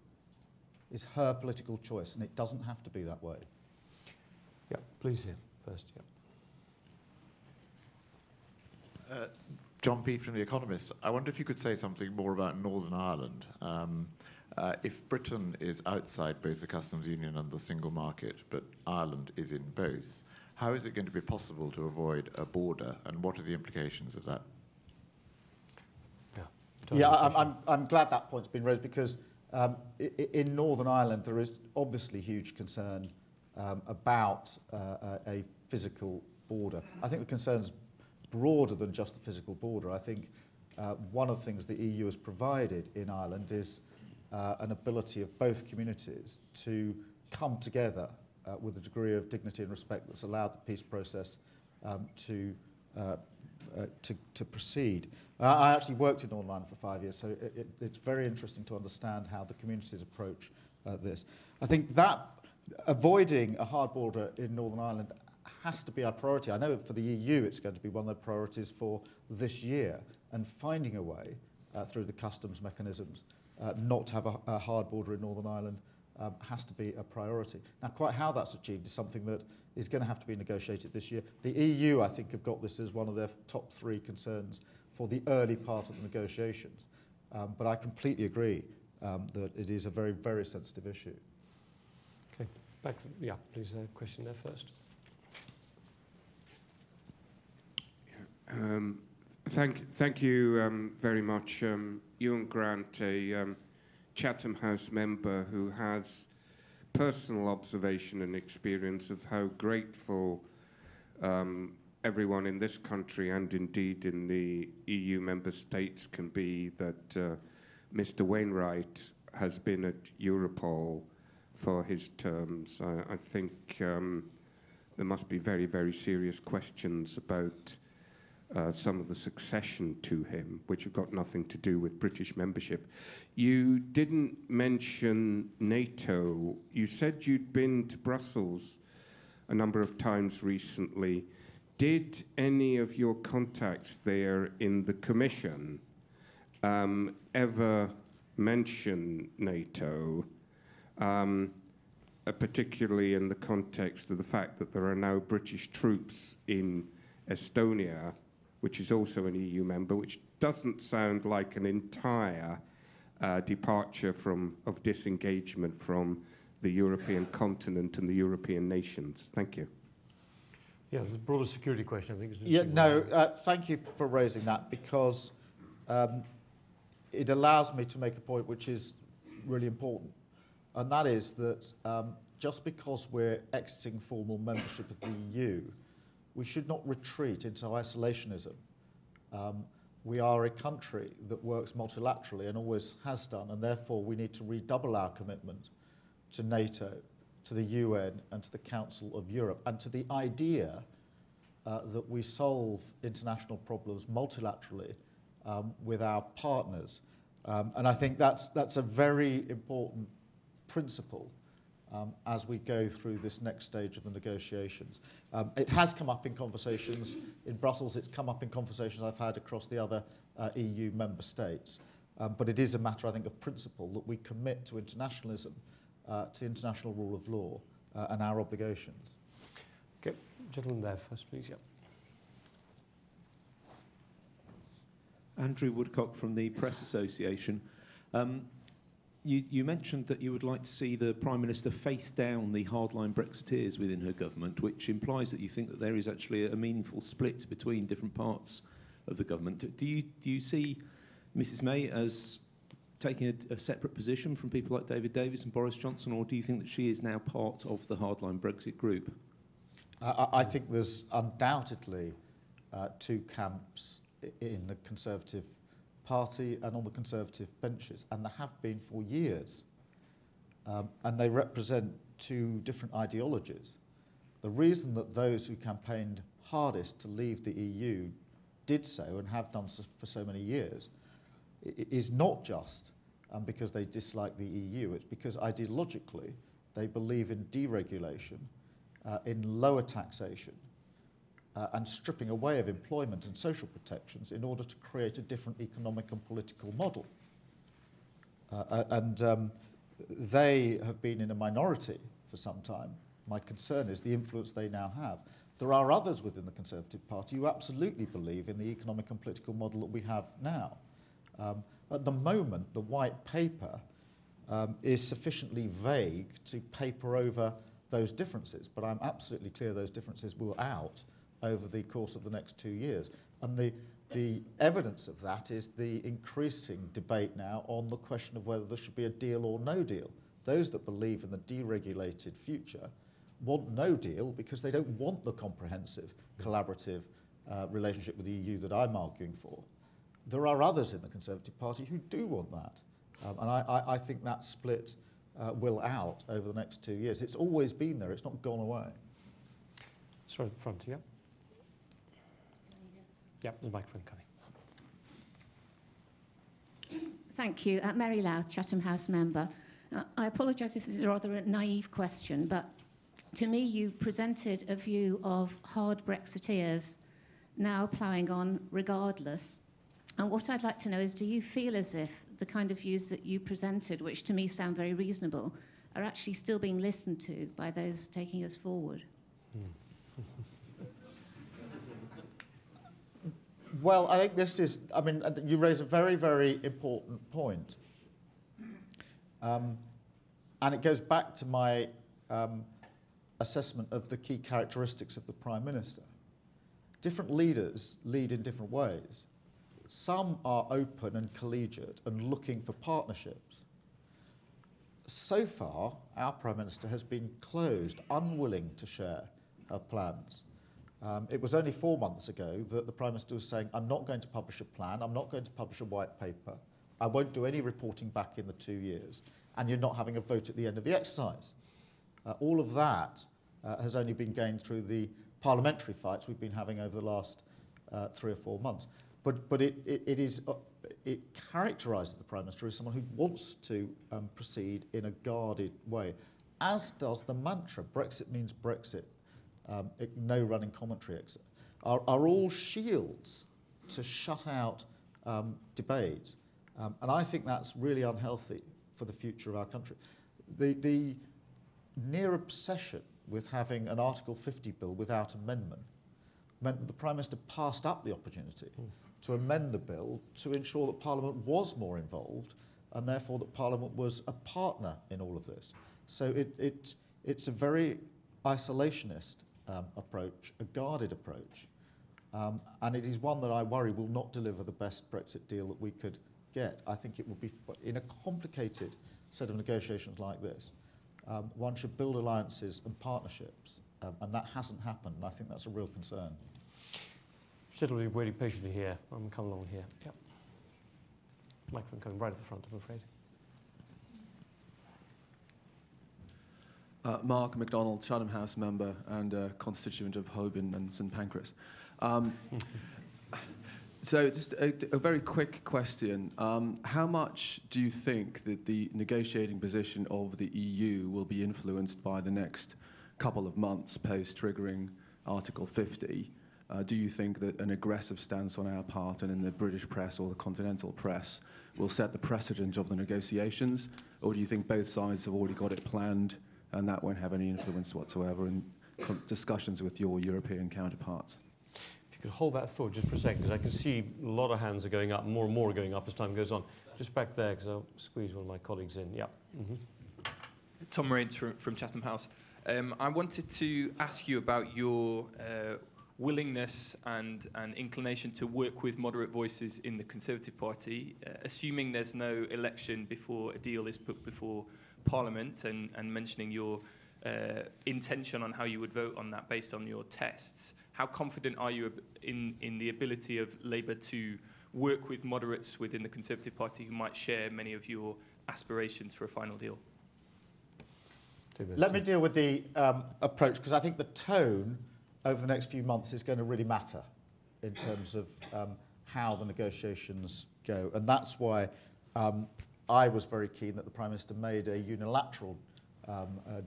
is her political choice, and it doesn't have to be that way. Yeah, please here first. Yeah. John Peet from The Economist. I wonder if you could say something more about Northern Ireland. If Britain is outside both the customs union and the single market, but Ireland is in both, how is it going to be possible to avoid a border, and what are the implications of that? I'm glad that point's been raised, because in Northern Ireland there is obviously huge concern about a physical border. I think the concern's broader than just the physical border. I think one of the things the EU has provided in Ireland is an ability of both communities to come together with a degree of dignity and respect that's allowed the peace process to proceed. I actually worked in Northern Ireland for 5 years, so it's very interesting to understand how the communities approach this. I think that avoiding a hard border in Northern Ireland has to be our priority. I know for the EU it's going to be one of the priorities for this year, and finding a way through the customs mechanisms not to have a hard border in Northern Ireland has to be a priority. Now, quite how that's achieved is something that is going to have to be negotiated this year. The EU, I think, have got this as one of their top 3 concerns for the early part of the negotiations. But I completely agree that it is a very, very sensitive issue. Okay, back to, please, question there first. Thank you very much. Ewan Grant, a Chatham House member who has personal observation and experience of how grateful everyone in this country and indeed in the EU member states can be that Mr. Wainwright has been at Europol for his terms. I think there must be very, very serious questions about some of the succession to him, which have got nothing to do with British membership. You didn't mention NATO. You said you'd been to Brussels a number of times recently. Did any of your contacts there in the Commission ever mention NATO, particularly in the context of the fact that there are now British troops in Estonia, which is also an EU member, which doesn't sound like an entire departure of disengagement from the European continent and the European nations? Thank you. Yeah, there's a broader security question, I think. Thank you for raising that, because it allows me to make a point which is really important, and that is that just because we're exiting formal membership of the EU, we should not retreat into isolationism. we are a country that works multilaterally and always has done, and therefore we need to redouble our commitment to NATO, to the UN, and to the Council of Europe, and to the idea that we solve international problems multilaterally with our partners. And I think that's a very important principle as we go through this next stage of the negotiations. It has come up in conversations in Brussels, it's come up in conversations I've had across the other EU member states. But it is a matter, I think, of principle that we commit to internationalism, to international rule of law and our obligations. Okay, gentleman there first, please. Yeah. Andrew Woodcock from the Press Association. You mentioned that you would like to see the Prime Minister face down the hardline Brexiteers within her government, which implies that you think that there is actually a meaningful split between different parts of the government. Do you see Mrs May as taking a separate position from people like David Davis and Boris Johnson, or do you think that she is now part of the hardline Brexit group? I think there's undoubtedly two camps in the Conservative Party and on the Conservative benches, and there have been for years. And they represent two different ideologies. The reason that those who campaigned hardest to leave the EU did so and have done so for so many years is not just because they dislike the EU, it's because ideologically they believe in deregulation, in lower taxation, and stripping away of employment and social protections in order to create a different economic and political model. They have been in a minority for some time. My concern is the influence they now have. There are others within the Conservative Party who absolutely believe in the economic and political model that we have now. At the moment, the white paper is sufficiently vague to paper over those differences, but I'm absolutely clear those differences will out over the course of the next 2 years. And the evidence of that is the increasing debate now on the question of whether there should be a deal or no deal. Those that believe in the deregulated future want no deal because they don't want the comprehensive, collaborative relationship with the EU that I'm arguing for. There are others in the Conservative Party who do want that. And I think that split will out over the next 2 years. It's always been there, it's not gone away. Sorry, at the front, yeah? Yeah, there's a microphone coming. Thank you. Mary Louth, Chatham House member. I apologise if this is rather a naive question, but to me you presented a view of hard Brexiteers now ploughing on regardless. And what I'd like to know is, do you feel as if the kind of views that you presented, which to me sound very reasonable, are actually still being listened to by those taking us forward? Well, I think this is, I mean, you raise a very, very important point. And it goes back to my assessment of the key characteristics of the Prime Minister. Different leaders lead in different ways. Some are open and collegiate and looking for partnerships. So far, our Prime Minister has been closed, unwilling to share her plans. It was only 4 months ago that the Prime Minister was saying, I'm not going to publish a plan, I'm not going to publish a white paper, I won't do any reporting back in the 2 years, and you're not having a vote at the end of the exercise. All of that has only been gained through the parliamentary fights we've been having over the last 3 or 4 months. But it characterises the Prime Minister as someone who wants to proceed in a guarded way, as does the mantra, Brexit means Brexit. No running commentary exit, are all shields to shut out debate. And I think that's really unhealthy for the future of our country. The near obsession with having an Article 50 bill without amendment meant that the Prime Minister passed up the opportunity to amend the bill to ensure that Parliament was more involved and therefore that Parliament was a partner in all of this. So it's a very isolationist approach, a guarded approach, and it is one that I worry will not deliver the best Brexit deal that we could get. I think it will be, in a complicated set of negotiations like this, one should build alliances and partnerships, and that hasn't happened, and I think that's a real concern. Gentlemen, waiting patiently here. I'm coming along here. Yep. Microphone coming right at the front, I'm afraid. Mark MacDonald, Chatham House member and a constituent of Holborn and St Pancras. So just a very quick question. How much do you think that the negotiating position of the EU will be influenced by the next couple of months post-triggering Article 50? Do you think that an aggressive stance on our part and in the British press or the continental press will set the precedent of the negotiations? Or do you think both sides have already got it planned and that won't have any influence whatsoever in discussions with your European counterparts? If you could hold that thought just for a second, because I can see a lot of hands are going up, more and more are going up as time goes on. Just back there, because I'll squeeze one of my colleagues in. Yeah. Mm-hmm. Tom Rains from Chatham House. I wanted to ask you about your willingness and inclination to work with moderate voices in the Conservative Party, assuming there's no election before a deal is put before Parliament, and mentioning your intention on how you would vote on that based on your tests. How confident are you in the ability of Labour to work with moderates within the Conservative Party who might share many of your aspirations for a final deal? Let me deal with the approach, because I think the tone over the next few months is going to really matter in terms of how the negotiations go. And that's why I was very keen that the Prime Minister made a unilateral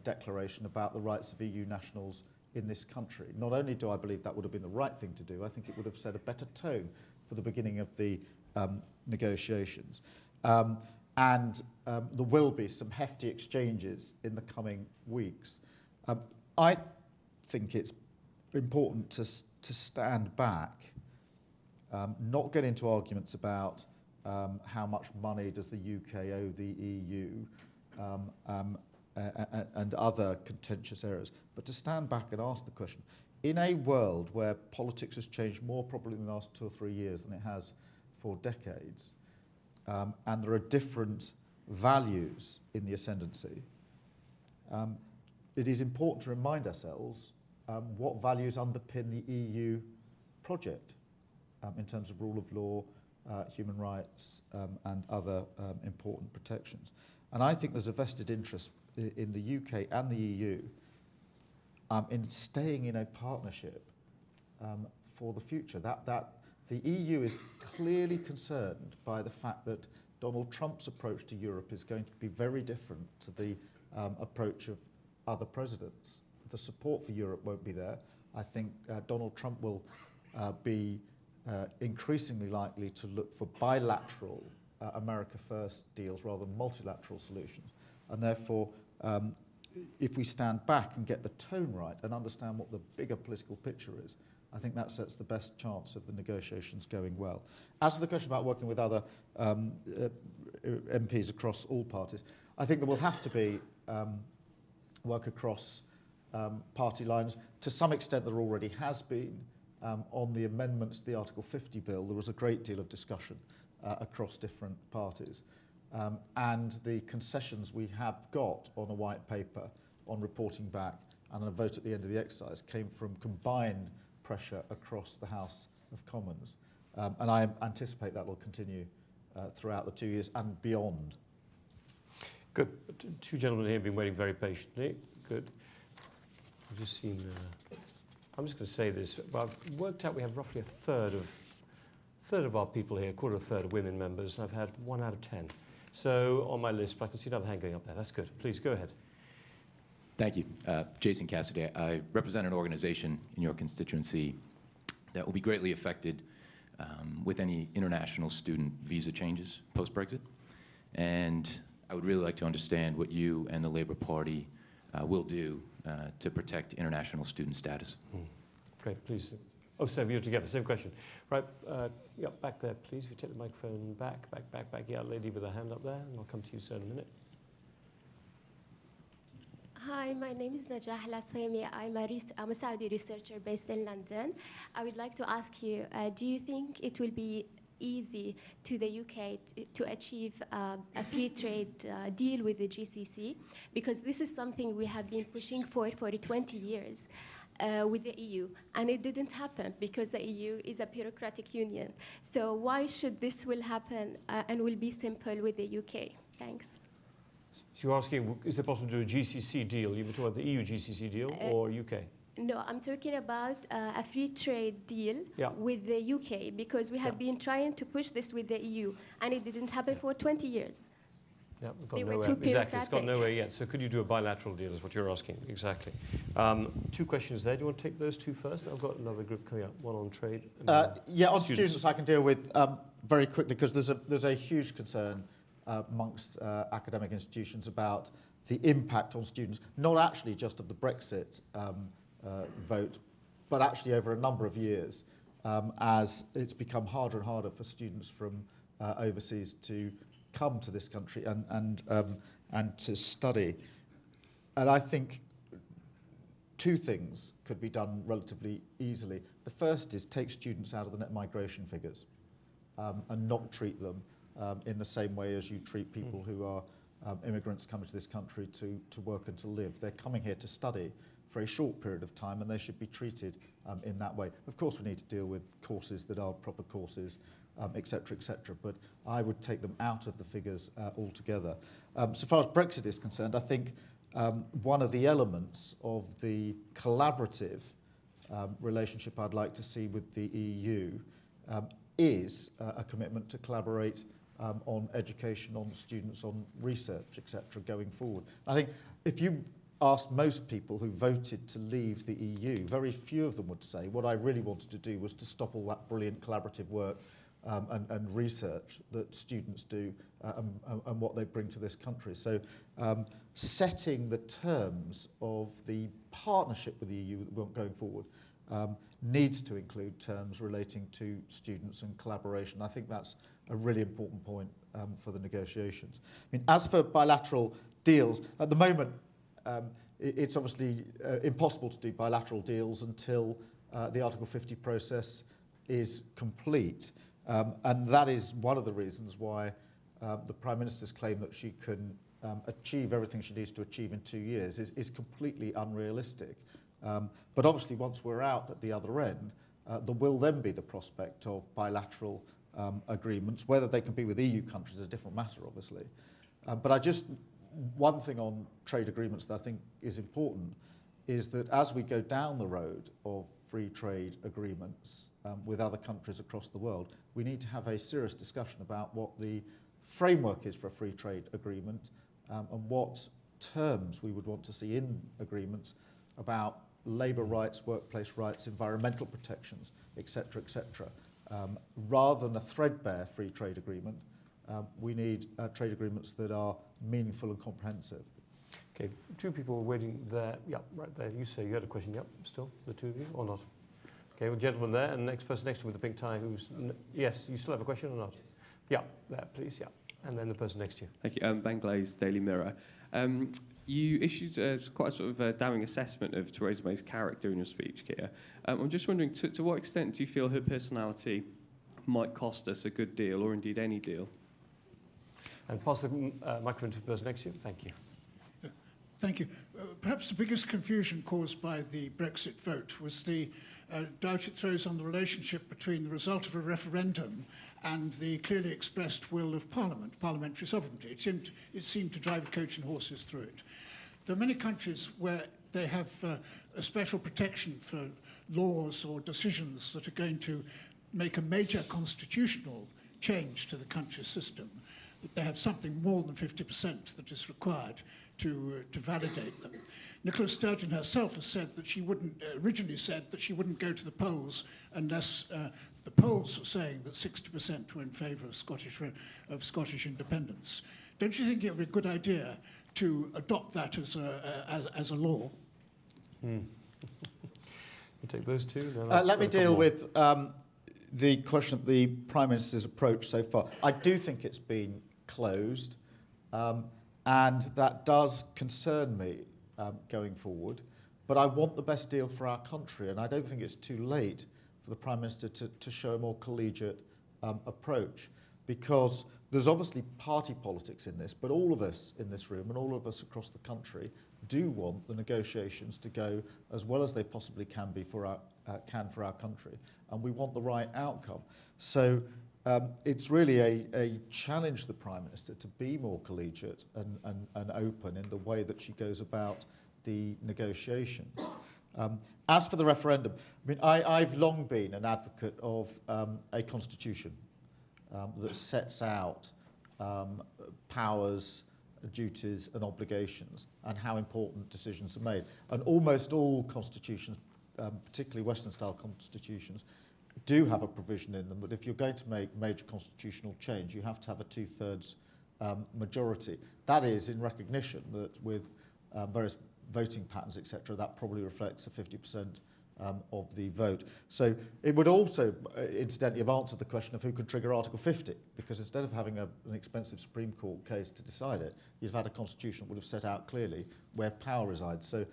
declaration about the rights of EU nationals in this country. Not only do I believe that would have been the right thing to do, I think it would have set a better tone for the beginning of the negotiations. And there will be some hefty exchanges in the coming weeks. I think it's important to stand back, not get into arguments about how much money does the UK owe the EU and other contentious areas, but to stand back and ask the question, in a world where politics has changed more probably in the last 2 or 3 years than it has for decades, and there are different values in the ascendancy, it is important to remind ourselves what values underpin the EU project in terms of rule of law, human rights, and other important protections. And I think there's a vested interest in the UK and the EU in staying in a partnership for the future. That the EU is clearly concerned by the fact that Donald Trump's approach to Europe is going to be very different to the approach of other presidents. The support for Europe won't be there. I think Donald Trump will be increasingly likely to look for bilateral America First deals rather than multilateral solutions. And therefore, if we stand back and get the tone right and understand what the bigger political picture is, I think that sets the best chance of the negotiations going well. As for the question about working with other MPs across all parties, I think there will have to be work across party lines. To some extent, there already has been. On the amendments to the Article 50 bill, there was a great deal of discussion across different parties. And the concessions we have got on a white paper on reporting back and a vote at the end of the exercise came from combined pressure across the House of Commons. And I anticipate that will continue throughout the 2 years and beyond. Good. Two gentlemen here have been waiting very patiently. Good. I've just seen... I'm just going to say this. Well, I've worked out we have roughly a third of our people here, a third of women members, and I've had 1 out of 10. So on my list, but I can see another hand going up there. That's good. Please go ahead. Thank you. Jason Cassidy. I represent an organization in your constituency that will be greatly affected with any international student visa changes post-Brexit. And I would really like to understand what you and the Labour Party will do to protect international student status. Great, please. Oh, Sam, you're together. Same question. Right, yeah, back there, please. If you take the microphone back. Yeah, lady with a hand up there, and I'll come to you, sir, in a minute. Hi, my name is Najah Lasemi. I'm a Saudi researcher based in London. I would like to ask you, do you think it will be easy to the UK to achieve a free trade deal with the GCC? Because this is something we have been pushing for 20 years. with the EU, and it didn't happen because the EU is a bureaucratic union. So why should this will happen and will be simple with the UK? Thanks. So you're asking, is it possible to do a GCC deal? You were talking about the EU GCC deal or UK? No, I'm talking about a free trade deal with the UK, because we have been trying to push this with the EU, and it didn't happen for 20 years. Yeah, we've got They were nowhere. too Exactly, it's got bureaucratic. nowhere yet. So could you do a bilateral deal is what you're asking, exactly. Two questions there. Do you want to take those two first? I've got another group coming up, one on trade. And Yeah, on students I can deal with very quickly, because there's a huge concern amongst academic institutions about the impact on students, not actually just of the Brexit vote, but actually over a number of years, as it's become harder and harder for students from overseas to come to this country and to study. And I think two things could be done relatively easily. The first is take students out of the net migration figures and not treat them in the same way as you treat people who are immigrants coming to this country to work and to live. They're coming here to study for a short period of time, and they should be treated in that way. Of course, we need to deal with courses that are proper courses, et cetera, but I would take them out of the figures altogether. So far as Brexit is concerned, I think one of the elements of the collaborative relationship I'd like to see with the EU is a commitment to collaborate on education, on students, on research, etc., going forward. I think if you asked most people who voted to leave the EU, very few of them would say what I really wanted to do was to stop all that brilliant collaborative work and research that students do and what they bring to this country. So setting the terms of the partnership with the EU that we want going forward needs to include terms relating to students and collaboration. I think that's a really important point for the negotiations. I mean, as for bilateral deals, at the moment, it's obviously impossible to do bilateral deals until the Article 50 process is complete. And that is one of the reasons why the Prime Minister's claim that she can achieve everything she needs to achieve in 2 years is completely unrealistic. But obviously, once we're out at the other end, there will then be the prospect of bilateral agreements. Whether they can be with EU countries is a different matter, obviously. But one thing on trade agreements that I think is important is that as we go down the road of free trade agreements with other countries across the world, we need to have a serious discussion about what the framework is for a free trade agreement and what terms we would want to see in agreements about labour rights, workplace rights, environmental protections, etc., etc. Rather than a threadbare free trade agreement, we need trade agreements that are meaningful and comprehensive. Okay, two people waiting there. Yeah, right there. You say you had a question. Yep, still, the two of you, or not? Okay, well, gentleman there, and the next person next to him with the pink tie who's... Yes, you still have a question or not? Yes. Yeah, there, please, yeah. And then the person next to you. Thank you. Ben Glaze, Daily Mirror. You issued quite a sort of damning assessment of Theresa May's character in your speech, Keir. I'm just wondering, to what extent do you feel her personality might cost us a good deal, or indeed any deal? And pass the microphone to the person next to you. Thank you. Thank you. Perhaps the biggest confusion caused by the Brexit vote was the doubt it throws on the relationship between the result of a referendum and the clearly expressed will of Parliament, parliamentary sovereignty. It seemed to drive a coach and horses through it. There are many countries where they have a special protection for laws or decisions that are going to make a major constitutional change to the country's system, that they have something more than 50% that is required to validate them. Nicola Sturgeon herself has said that she wouldn't, originally said that she wouldn't go to the polls unless the polls were saying that 60% were in favour of Scottish independence. Don't you think it would be a good idea to adopt that as a law? You take those two. Let me deal with the question of the Prime Minister's approach so far. I do think it's been closed, and that does concern me going forward. But I want the best deal for our country, and I don't think it's too late for the Prime Minister to show a more collegiate approach, because There's obviously party politics in this, but all of us in this room and all of us across the country do want the negotiations to go as well as they possibly can be for our country, and we want the right outcome. So it's really a challenge to the Prime Minister to be more collegiate and open in the way that she goes about the negotiations. As for the referendum, I mean, I've long been an advocate of a constitution that sets out powers, duties and obligations and how important decisions are made. And almost all constitutions, particularly Western-style constitutions, do have a provision in them that if you're going to make major constitutional change, you have to have a two-thirds majority. That is in recognition that with various voting patterns, etc., that probably reflects a 50% of the vote. So it would also, incidentally, have answered the question of who could trigger Article 50, because instead of having an expensive Supreme Court case to decide it, you'd have had a constitution that would have set out clearly where power resides. So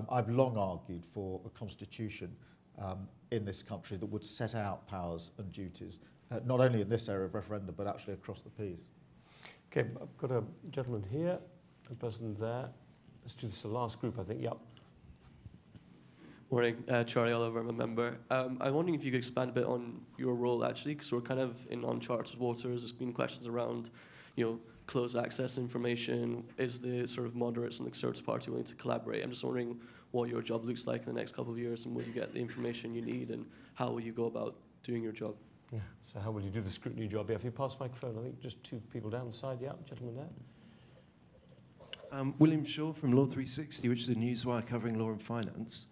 I've long argued for a constitution in this country that would set out powers and duties, not only in this area of referendum, but actually across the piece. Okay, I've got a gentleman here, a person there. Let's do this the last group, I think. Yep. Morning, Charlie Oliver, I'm a member. I'm wondering if you could expand a bit on your role, actually, because we're kind of in uncharted waters. There's been questions around, closed access information. Is the sort of moderates and the Conservative Party willing to collaborate? I'm just wondering what your job looks like in the next couple of years, and will you get the information you need, and how will you go about doing your job? Yeah. So how will you do the scrutiny job? Yeah, if you pass the microphone, I think just two people down the side. Yeah, gentleman there. William Shaw from Law 360, which is a newswire covering law and finance.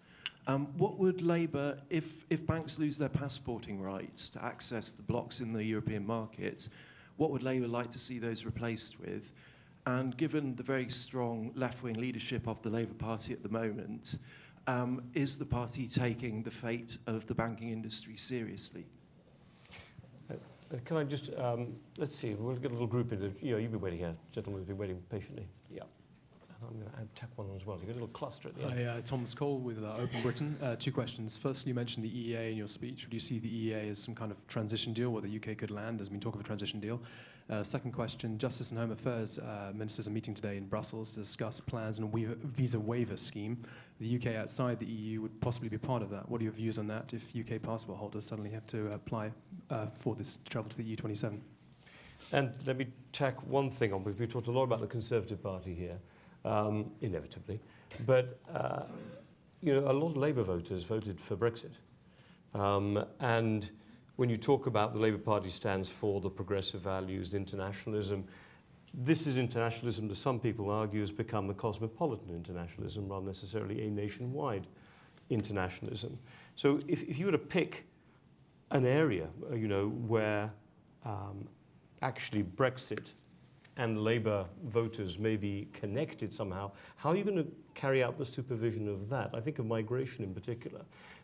What would Labour, if banks lose their passporting rights to access the blocks in the European market, what would Labour like to see those replaced with? And given the very strong left-wing leadership of the Labour Party at the moment, is the party taking the fate of the banking industry seriously? Can I just, let's see, we'll get a little group in. You've been waiting here. Gentlemen have been waiting patiently. Yeah. And I'm going to tack one on as well. You've got a little cluster at the end. Hi, Thomas Cole with Open Britain. Two questions. Firstly, you mentioned the EEA in your speech. Would you see the EEA as some kind of transition deal where the UK could land? There's been talk of a transition deal. Second question, Justice and Home Affairs ministers are meeting today in Brussels to discuss plans on a visa waiver scheme. The UK outside the EU would possibly be part of that. What are your views on that if UK passport holders suddenly have to apply for this travel to the EU27? And let me tack one thing on. We've talked a lot about the Conservative Party here. Inevitably. But, a lot of Labour voters voted for Brexit. And when you talk about the Labour Party stands for the progressive values, the internationalism, this is internationalism that some people argue has become a cosmopolitan internationalism rather than necessarily a nationwide internationalism. So if you were to pick an area, where actually Brexit and Labour voters may be connected somehow, how are you going to carry out the supervision of that? I think of migration in particular.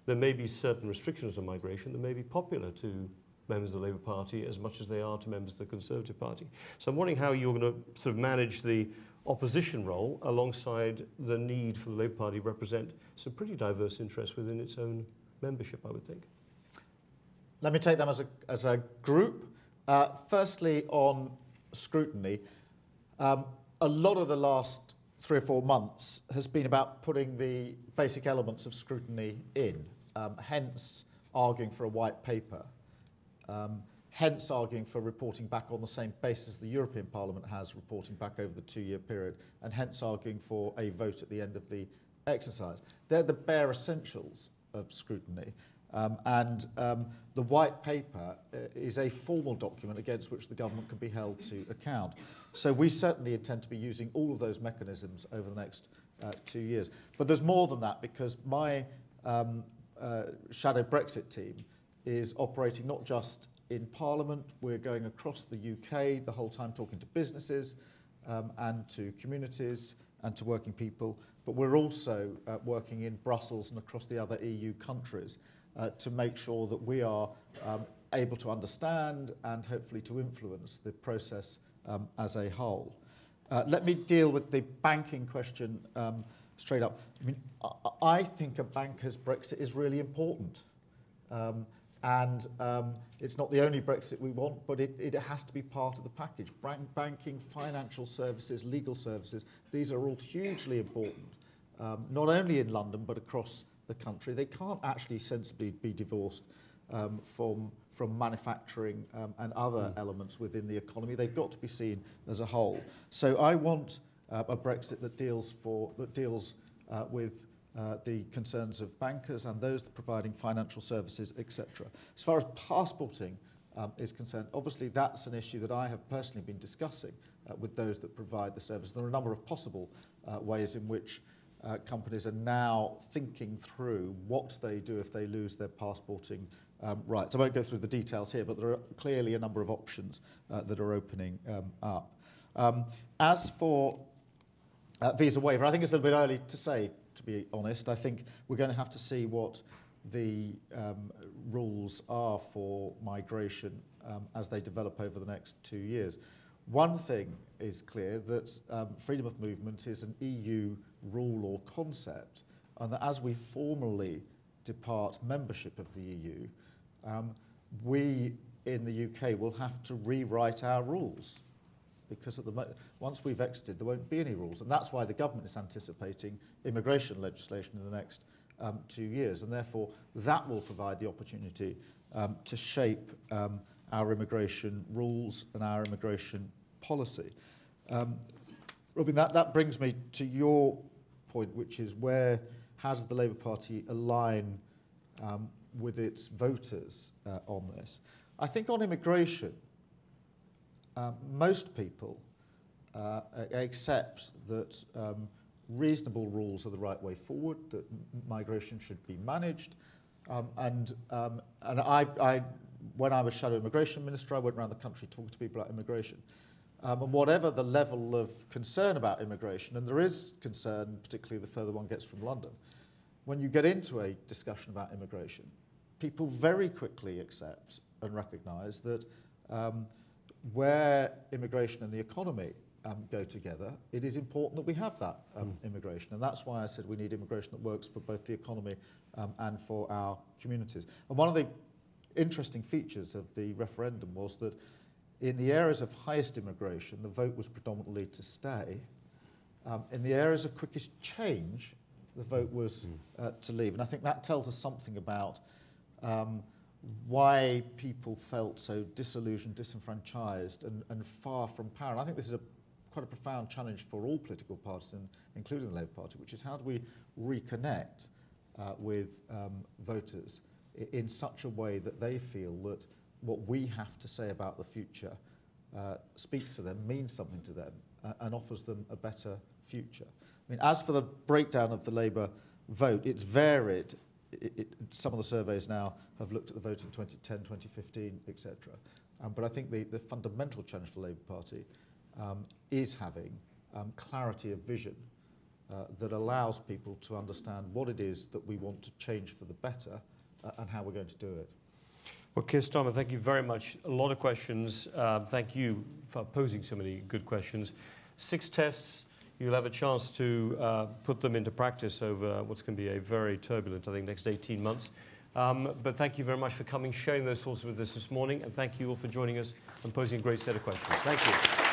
There may be certain restrictions on migration that may be popular to members of the Labour Party as much as they are to members of the Conservative Party. So I'm wondering how you're going to sort of manage the opposition role alongside the need for the Labour Party to represent some pretty diverse interests within its own membership, I would think. Let me take them as a group. Firstly, on scrutiny, a lot of the last 3 or 4 months has been about putting the basic elements of scrutiny in, hence arguing for a white paper, hence arguing for reporting back on the same basis the European Parliament has, reporting back over the 2-year period, and hence arguing for a vote at the end of the exercise. They're the bare essentials of scrutiny. The white paper is a formal document against which the government can be held to account. So we certainly intend to be using all of those mechanisms over the next 2 years. But there's more than that, because my shadow Brexit team is operating not just in Parliament, we're going across the UK the whole time talking to businesses and to communities and to working people, but we're also working in Brussels and across the other EU countries to make sure that we are able to understand and hopefully to influence the process as a whole. Let me deal with the banking question straight up. I mean, I think a banker's Brexit is really important. And it's not the only Brexit we want, but it has to be part of the package. Banking, financial services, legal services, these are all hugely important, not only in London, but across the country. They can't actually sensibly be divorced from manufacturing and other elements within the economy. They've got to be seen as a whole. So I want a Brexit that deals with the concerns of bankers and those providing financial services, etc. As far as passporting is concerned, obviously that's an issue that I have personally been discussing with those that provide the service. There are a number of possible ways in which companies are now thinking through what they do if they lose their passporting rights. I won't go through the details here, but there are clearly a number of options that are opening up. As for visa waiver, I think it's a little bit early to say, to be honest. I think we're going to have to see what the rules are for migration as they develop over the next 2 years. One thing is clear, that freedom of movement is an EU rule or concept, and that as we formally depart membership of the EU, we in the UK will have to rewrite our rules, because once we've exited, there won't be any rules. And that's why the government is anticipating immigration legislation in the next 2 years. And therefore, that will provide the opportunity to shape our immigration rules and our immigration policy. Robin, that brings me to your point, which is how does the Labour Party align with its voters on this? I think on immigration, most people accept that reasonable rules are the right way forward, that migration should be managed. And when I was Shadow Immigration Minister, I went around the country talking to people about immigration. And whatever the level of concern about immigration, and there is concern, particularly the further one gets from London, when you get into a discussion about immigration, people very quickly accept and recognise that where immigration and the economy go together, it is important that we have that immigration. And that's why I said we need immigration that works for both the economy and for our communities. And one of the interesting features of the referendum was that in the areas of highest immigration, the vote was predominantly to stay. In the areas of quickest change, the vote was to leave. And I think that tells us something about why people felt so disillusioned, disenfranchised, and far from power. And I think this is quite a profound challenge for all political parties, including the Labour Party, which is how do we reconnect with voters in such a way that they feel that what we have to say about the future speaks to them, means something to them, and offers them a better future. I mean, as for the breakdown of the Labour vote, it's varied. Some of the surveys now have looked at the vote in 2010, 2015, etc. But I think the fundamental challenge for the Labour Party is having clarity of vision that allows people to understand what it is that we want to change for the better and how we're going to do it. Well, Keir Starmer, thank you very much. A lot of questions. Thank you for posing so many good questions. 6 tests. You'll have a chance to put them into practice over what's going to be a very turbulent, I think, next 18 months. But thank you very much for coming, sharing those thoughts with us this morning, and thank you all for joining us and posing a great set of questions. Thank you.